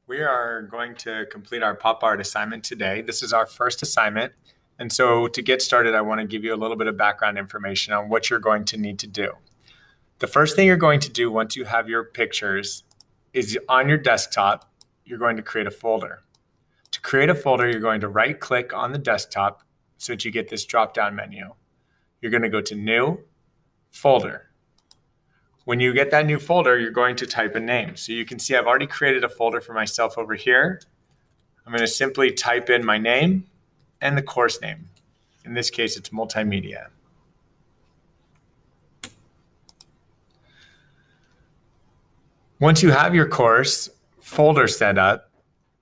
We are going to complete our pop art assignment today. This is our first assignment. And so to get started, I want to give you a little bit of background information on what you're going to need to do. The first thing you're going to do once you have your pictures is on your desktop, you're going to create a folder. To create a folder, you're going to right click on the desktop so that you get this drop-down menu. You're going to go to New, Folder. When you get that new folder, you're going to type a name. So you can see I've already created a folder for myself over here. I'm going to simply type in my name and the course name. In this case, it's multimedia. Once you have your course folder set up,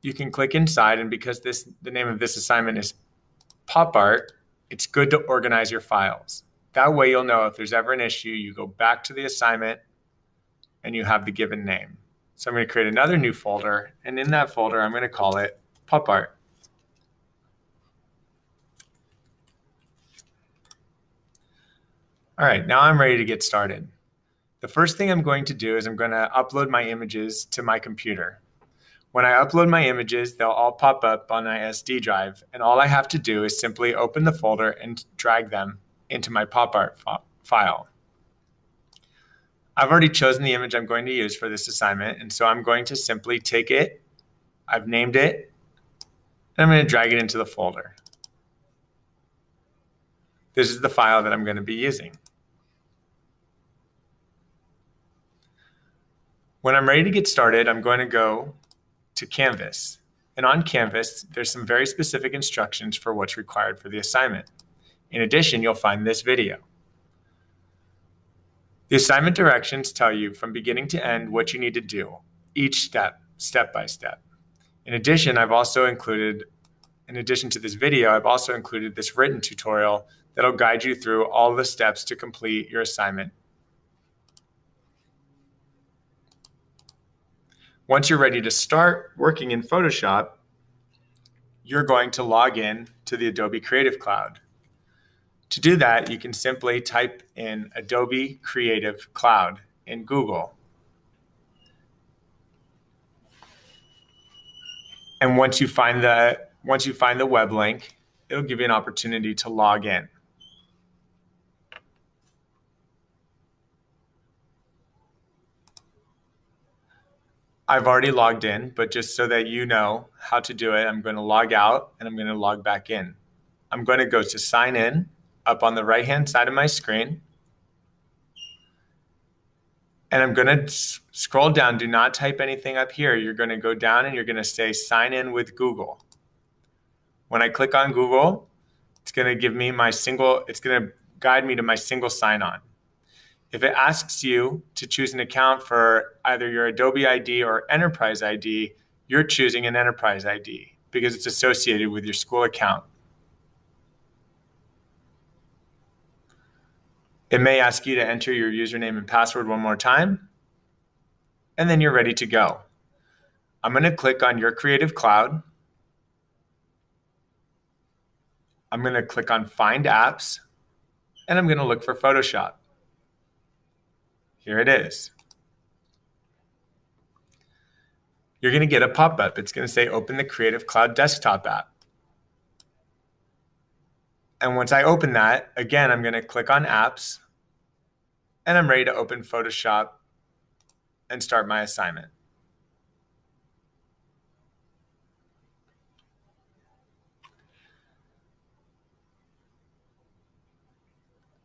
you can click inside, and because the name of this assignment is Pop Art, it's good to organize your files. That way you'll know if there's ever an issue, you go back to the assignment and you have the given name. So I'm going to create another new folder, and in that folder, I'm going to call it Pop Art. All right, now I'm ready to get started. The first thing I'm going to do is I'm going to upload my images to my computer. When I upload my images, they'll all pop up on my SD drive, and all I have to do is simply open the folder and drag them into my pop art file. I've already chosen the image I'm going to use for this assignment, and so I'm going to simply take it, I've named it, and I'm going to drag it into the folder. This is the file that I'm going to be using. When I'm ready to get started, I'm going to go to Canvas. And on Canvas, there's some very specific instructions for what's required for the assignment. In addition, you'll find this video. The assignment directions tell you from beginning to end what you need to do, each step by step. In addition to this video, I've also included this written tutorial that'll guide you through all the steps to complete your assignment. Once you're ready to start working in Photoshop, you're going to log in to the Adobe Creative Cloud. To do that, you can simply type in Adobe Creative Cloud in Google. And once you find the web link, it'll give you an opportunity to log in. I've already logged in, but just so that you know how to do it, I'm going to log out and I'm going to log back in. I'm going to go to Sign In up on the right-hand side of my screen. And I'm going to scroll down. Do not type anything up here. You're going to go down and you're going to say Sign In with Google. When I click on Google, it's going to give me it's going to guide me to my single sign-on. If it asks you to choose an account for either your Adobe ID or Enterprise ID, you're choosing an Enterprise ID because it's associated with your school account. It may ask you to enter your username and password one more time, and then you're ready to go. I'm going to click on Your Creative Cloud. I'm going to click on Find Apps, and I'm going to look for Photoshop. Here it is. You're going to get a pop-up. It's going to say Open the Creative Cloud Desktop app. And once I open that, again, I'm going to click on Apps, and I'm ready to open Photoshop and start my assignment.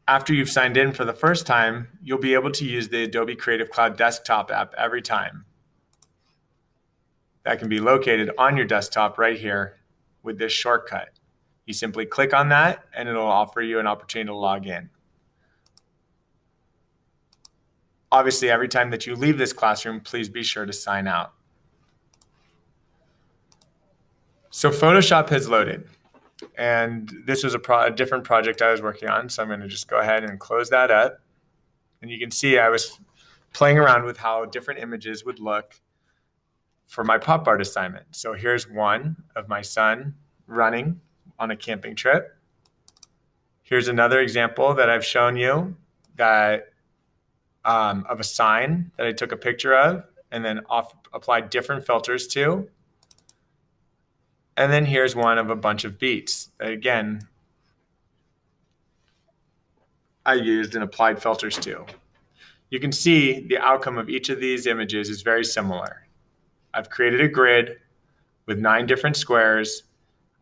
After you've signed in for the first time, you'll be able to use the Adobe Creative Cloud Desktop app every time. That can be located on your desktop right here with this shortcut. You simply click on that and it'll offer you an opportunity to log in. Obviously, every time that you leave this classroom, please be sure to sign out. So Photoshop has loaded. And this was a different project I was working on, so I'm going to just go ahead and close that up. And you can see I was playing around with how different images would look for my pop art assignment. So here's one of my son running on a camping trip. Here's another example that I've shown you of a sign that I took a picture of, and then apply different filters to. And then here's one of a bunch of beats. Again, I used and applied filters to. You can see the outcome of each of these images is very similar. I've created a grid with 9 different squares.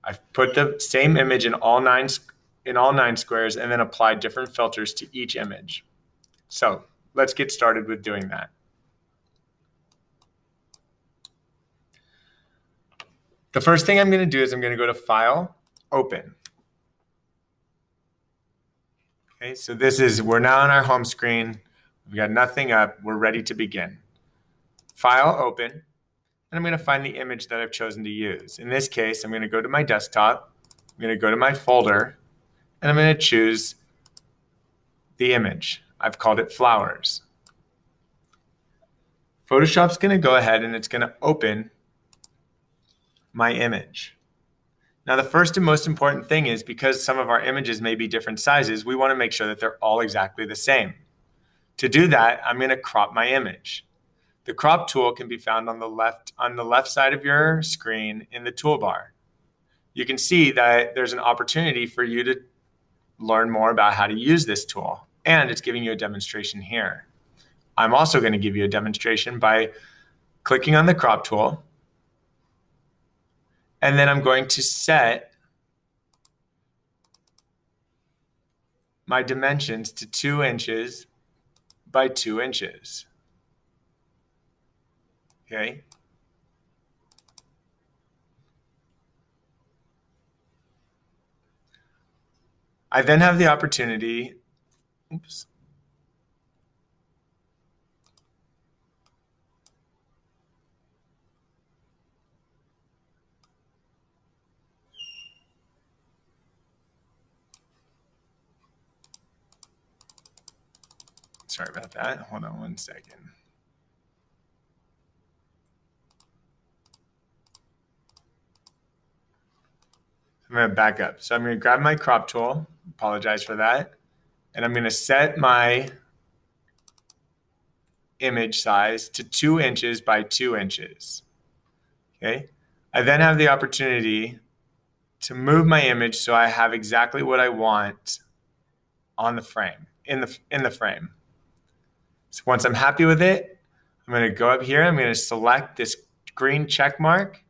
I've put the same image in all nine squares and then applied different filters to each image. So let's get started with doing that. The first thing I'm going to do is I'm going to go to File, Open. Okay, so we're now on our home screen. We've got nothing up. We're ready to begin. File, Open, and I'm going to find the image that I've chosen to use. In this case, I'm going to go to my desktop. I'm going to go to my folder, and I'm going to choose the image. I've called it Flowers. Photoshop's going to go ahead and it's going to open my image. Now, the first and most important thing is because some of our images may be different sizes, we want to make sure that they're all exactly the same. To do that, I'm going to crop my image. The crop tool can be found on the left side of your screen in the toolbar. You can see that there's an opportunity for you to learn more about how to use this tool, and it's giving you a demonstration here. I'm also going to give you a demonstration by clicking on the crop tool, and then I'm going to set my dimensions to 2 inches by 2 inches. Okay. I then have the opportunity, sorry about that. Hold on one second. I'm going to back up. So I'm going to grab my crop tool, apologize for that, and I'm going to set my image size to 2 inches by 2 inches. Okay. I then have the opportunity to move my image so I have exactly what I want on the frame, in the frame. So once I'm happy with it, I'm going to go up here, I'm going to select this green check mark,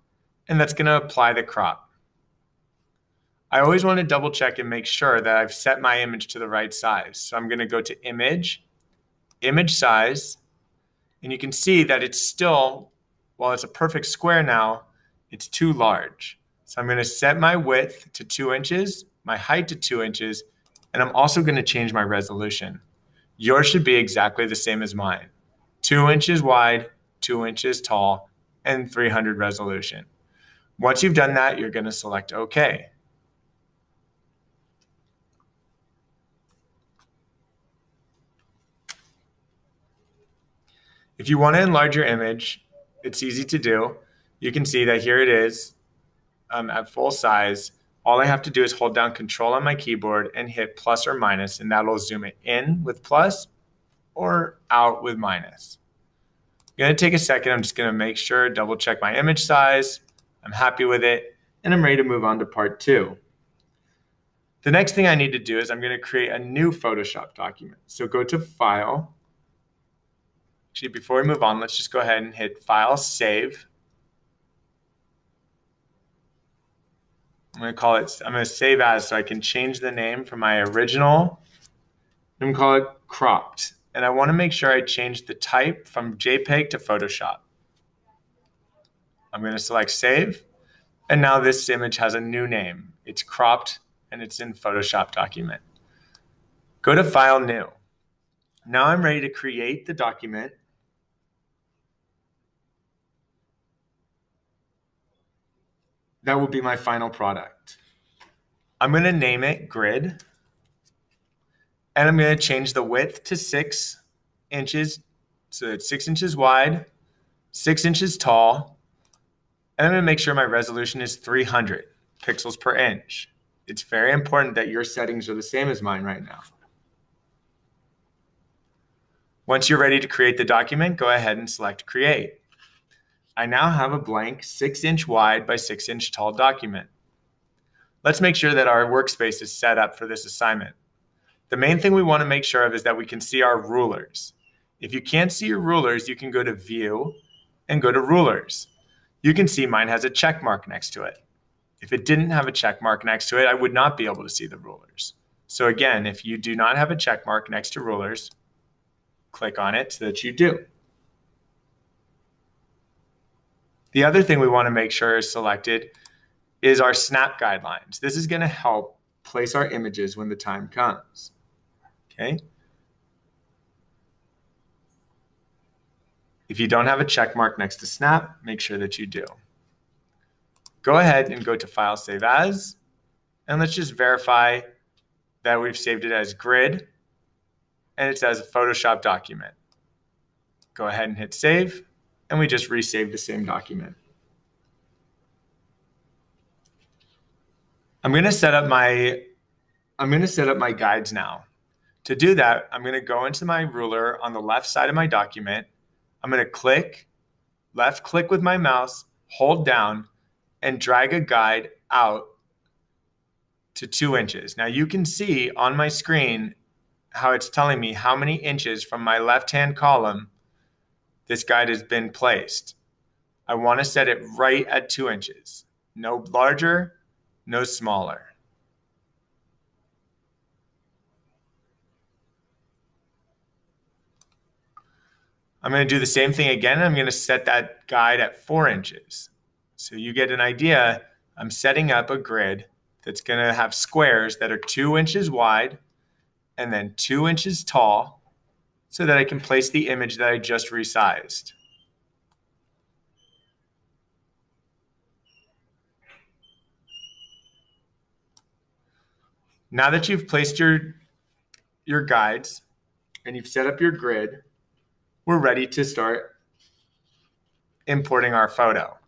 and that's going to apply the crop. I always want to double check and make sure that I've set my image to the right size. So I'm going to go to Image, Image Size, and you can see that it's still, while it's a perfect square now, it's too large. So I'm going to set my width to 2 inches, my height to 2 inches, and I'm also going to change my resolution. Yours should be exactly the same as mine. 2 inches wide, 2 inches tall, and 300 resolution. Once you've done that, you're going to select OK. If you want to enlarge your image, it's easy to do. You can see that here it is at full size. All I have to do is hold down Control on my keyboard and hit plus or minus, and that'll zoom it in with plus or out with minus. I'm going to take a second. I'm just going to make sure, double check my image size. I'm happy with it, and I'm ready to move on to part 2. The next thing I need to do is I'm going to create a new Photoshop document. So go to File. Actually, before we move on, let's just go ahead and hit File, Save. I'm going to save as, so I can change the name from my original. I'm going to call it Cropped. And I want to make sure I change the type from JPEG to Photoshop. I'm going to select Save. And now this image has a new name. It's cropped and it's in Photoshop document. Go to File, New. Now I'm ready to create the document. That will be my final product. I'm going to name it Grid. And I'm going to change the width to 6 inches. So it's 6 inches wide, 6 inches tall. And I'm going to make sure my resolution is 300 pixels per inch. It's very important that your settings are the same as mine right now. Once you're ready to create the document, go ahead and select Create. I now have a blank 6-inch wide by 6-inch tall document. Let's make sure that our workspace is set up for this assignment. The main thing we want to make sure of is that we can see our rulers. If you can't see your rulers, you can go to View and go to Rulers. You can see mine has a check mark next to it. If it didn't have a check mark next to it, I would not be able to see the rulers. So again, if you do not have a check mark next to rulers, click on it so that you do. The other thing we want to make sure is selected is our snap guidelines. This is going to help place our images when the time comes. Okay. If you don't have a check mark next to snap, make sure that you do. Go ahead and go to File, Save As, and let's just verify that we've saved it as grid and it's as a Photoshop document. Go ahead and hit save, and we just resaved the same document. I'm going to set up my guides now. To do that, I'm going to go into my ruler on the left side of my document. I'm going to left click with my mouse, hold down, and drag a guide out to 2 inches. Now you can see on my screen how it's telling me how many inches from my left-hand column this guide has been placed. I want to set it right at 2 inches. No larger, no smaller. I'm going to do the same thing again. I'm going to set that guide at 4 inches. So you get an idea. I'm setting up a grid that's going to have squares that are 2 inches wide and then 2 inches tall so that I can place the image that I just resized. Now that you've placed your guides and you've set up your grid, we're ready to start importing our photo.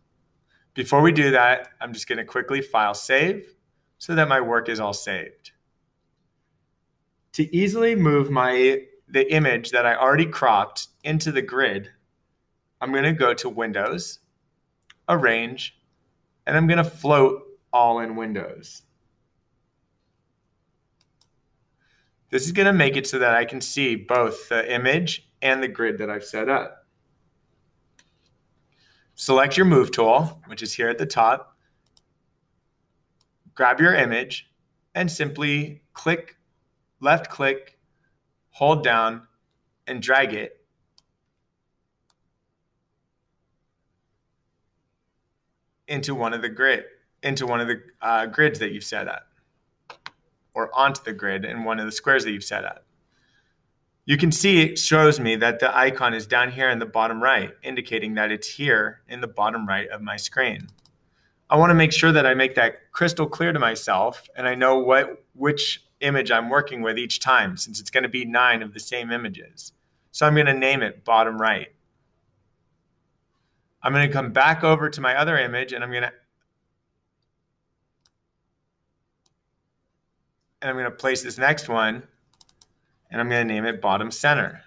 Before we do that, I'm just going to quickly File, Save so that my work is all saved. To easily move the image that I already cropped into the grid, I'm going to go to Windows, Arrange, and I'm going to float all in Windows. This is going to make it so that I can see both the image and the grid that I've set up. Select your Move tool, which is here at the top. Grab your image and simply left click, hold down, and drag it into one of the grids that you've set up, or onto the grid in one of the squares that you've set up. You can see it shows me that the icon is down here in the bottom right, indicating that it's here in the bottom right of my screen. I want to make sure that I make that crystal clear to myself and I know which image I'm working with each time, since it's going to be 9 of the same images. So I'm going to name it bottom right. I'm going to come back over to my other image and I'm going to place this next one, and I'm going to name it bottom center.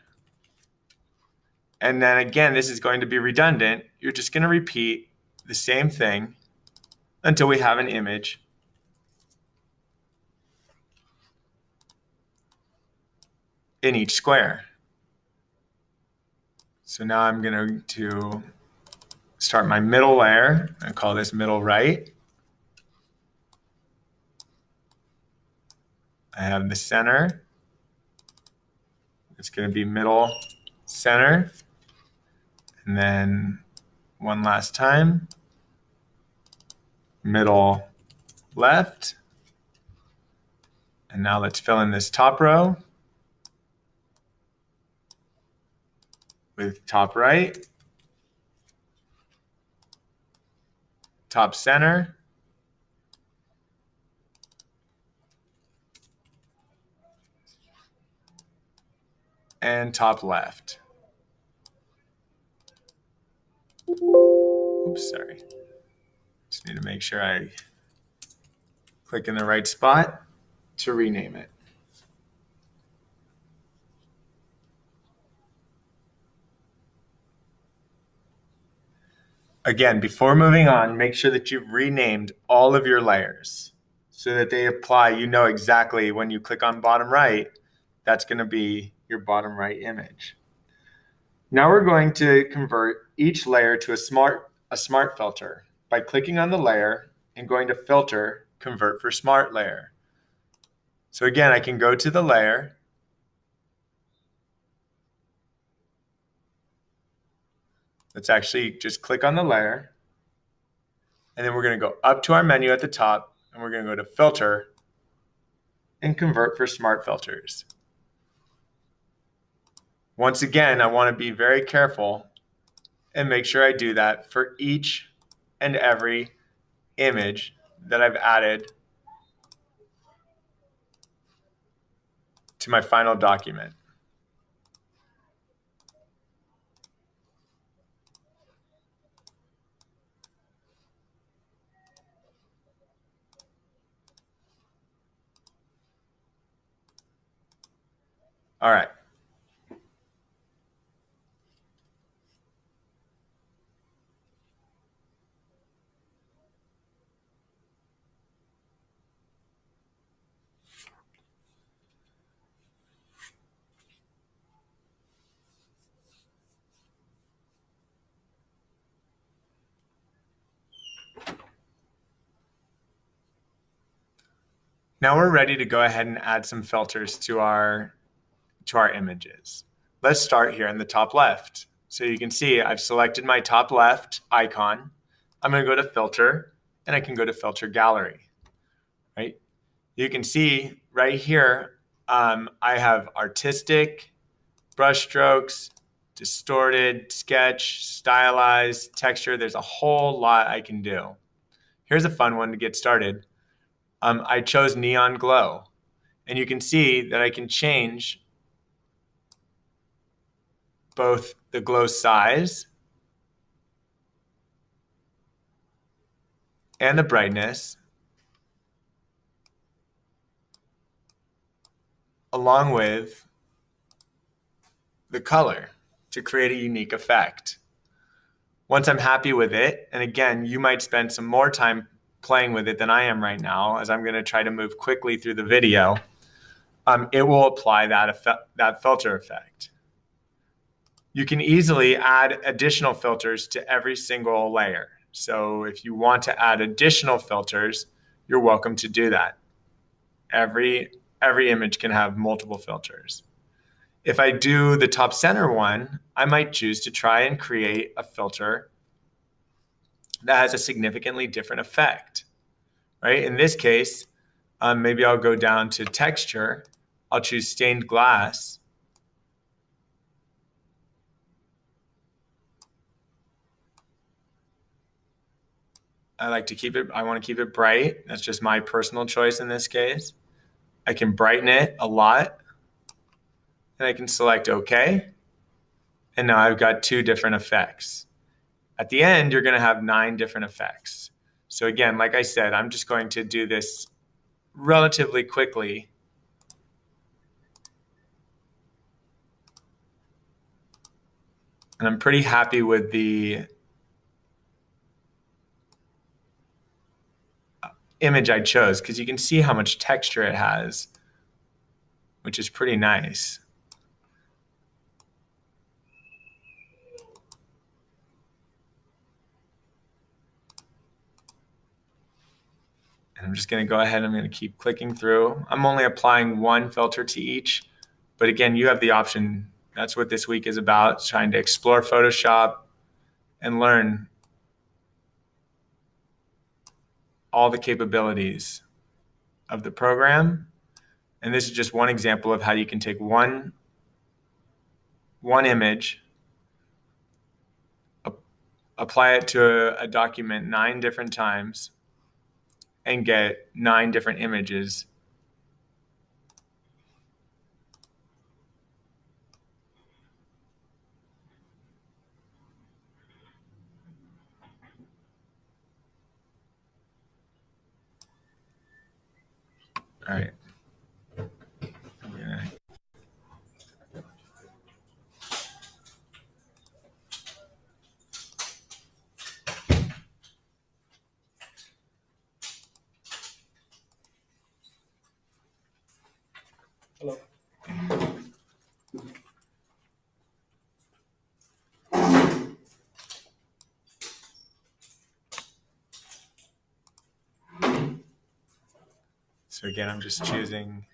And then again, this is going to be redundant. You're just going to repeat the same thing until we have an image in each square. So now I'm going to start my middle layer and call this middle right. I have the center. It's going to be middle center. And then one last time, middle left. And now let's fill in this top row with top right, top center, and top left. Oops, sorry. Just need to make sure I click in the right spot to rename it. Again, before moving on, make sure that you've renamed all of your layers so that they apply. You know exactly when you click on bottom right, that's going to be your bottom right image. Now we're going to convert each layer to a smart filter by clicking on the layer and going to filter, convert for smart layer. So again, I can go to the layer. Let's actually just click on the layer. And then we're going to go up to our menu at the top and we're going to go to filter and convert for smart filters. Once again, I want to be very careful and make sure I do that for each and every image that I've added to my final document. All right. Now we're ready to go ahead and add some filters to our images. Let's start here in the top left. So you can see I've selected my top left icon. I'm going to go to filter and I can go to filter gallery, right? You can see right here, I have artistic, brush strokes, distorted, sketch, stylized, texture. There's a whole lot I can do. Here's a fun one to get started. I chose neon glow, and you can see that I can change both the glow size and the brightness, along with the color to create a unique effect. Once I'm happy with it, and again, you might spend some more time playing with it than I am right now, as I'm going to try to move quickly through the video, it will apply that filter effect. You can easily add additional filters to every single layer. So if you want to add additional filters, you're welcome to do that. Every image can have multiple filters. If I do the top center one, I might choose to try and create a filter that has a significantly different effect, right? In this case, maybe I'll go down to texture. I'll choose stained glass. I want to keep it bright. That's just my personal choice in this case. I can brighten it a lot and I can select OK. And now I've got 2 different effects. At the end, you're going to have 9 different effects. So again, like I said, I'm just going to do this relatively quickly. And I'm pretty happy with the image I chose because you can see how much texture it has, which is pretty nice. And I'm just going to go ahead and I'm going to keep clicking through. I'm only applying 1 filter to each. But again, you have the option. That's what this week is about, trying to explore Photoshop and learn all the capabilities of the program. And this is just one example of how you can take one image, apply it to a document 9 different times, and get 9 different images. All right. So again, I'm just choosing.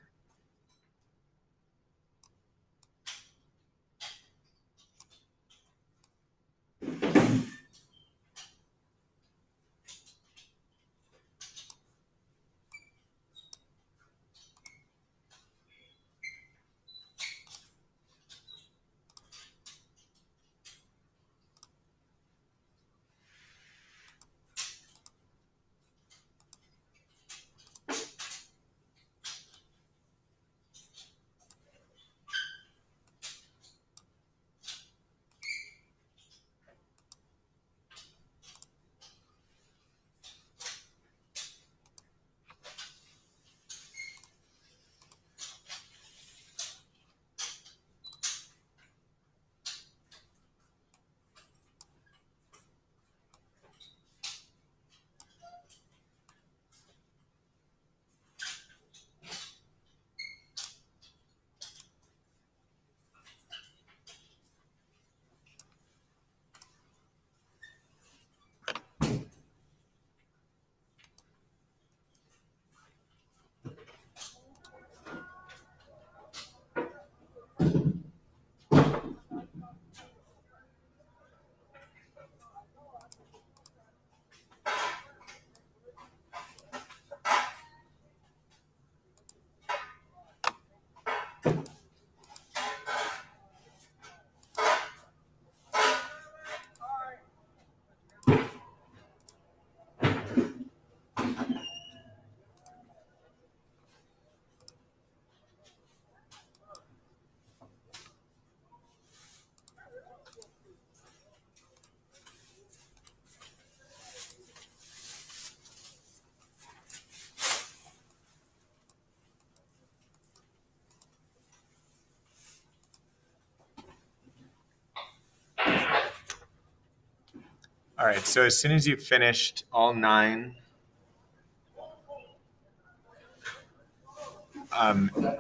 All right, so as soon as you've finished all 9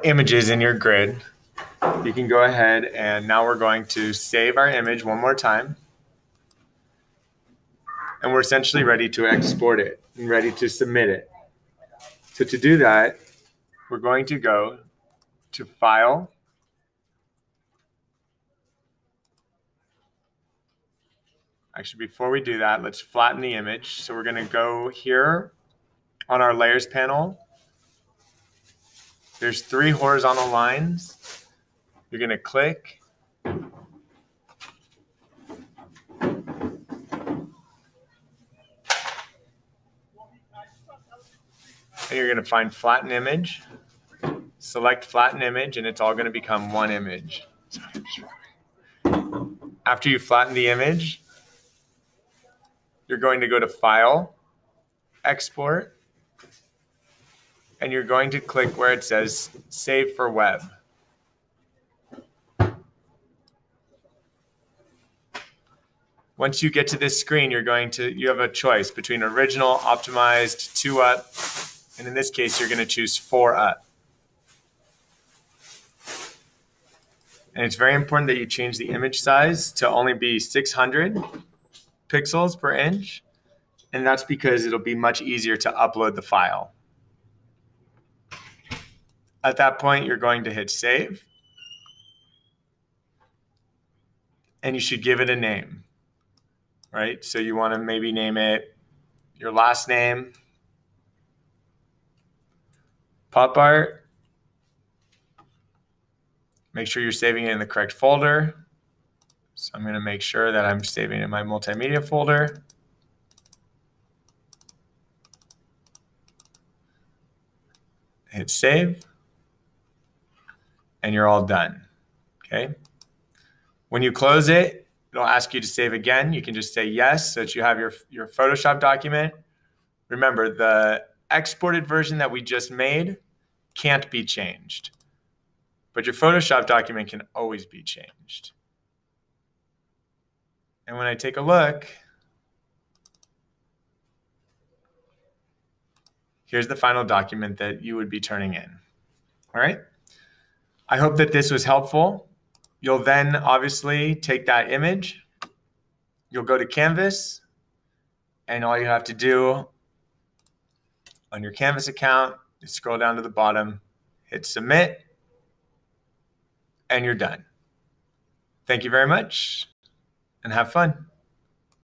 images in your grid, you can go ahead and now we're going to save our image one more time. And we're essentially ready to export it and ready to submit it. So to do that, we're going to go to File, actually before we do that, let's flatten the image. So we're going to go here on our Layers panel. There's 3 horizontal lines. You're going to click. And you're going to find Flatten Image. Select Flatten Image, and it's all going to become one image. After you flatten the image, you're going to go to File, Export, and you're going to click where it says Save for Web. Once you get to this screen, you have a choice between original, optimized, 2-up, and in this case, you're going to choose 4-up. And it's very important that you change the image size to only be 600 pixels per inch. And that's because it'll be much easier to upload the file. At that point, you're going to hit Save. And you should give it a name, right? So you want to maybe name it your last name, Pop Art. Make sure you're saving it in the correct folder. So I'm going to make sure that I'm saving it in my multimedia folder. Hit Save. And you're all done. Okay. When you close it, it'll ask you to save again. You can just say yes so that you have your Photoshop document. Remember, the exported version that we just made can't be changed. But your Photoshop document can always be changed. And when I take a look, here's the final document that you would be turning in. All right? I hope that this was helpful. You'll then obviously take that image, you'll go to Canvas, and all you have to do on your Canvas account You scroll down to the bottom, hit submit, and you're done. Thank you very much and have fun.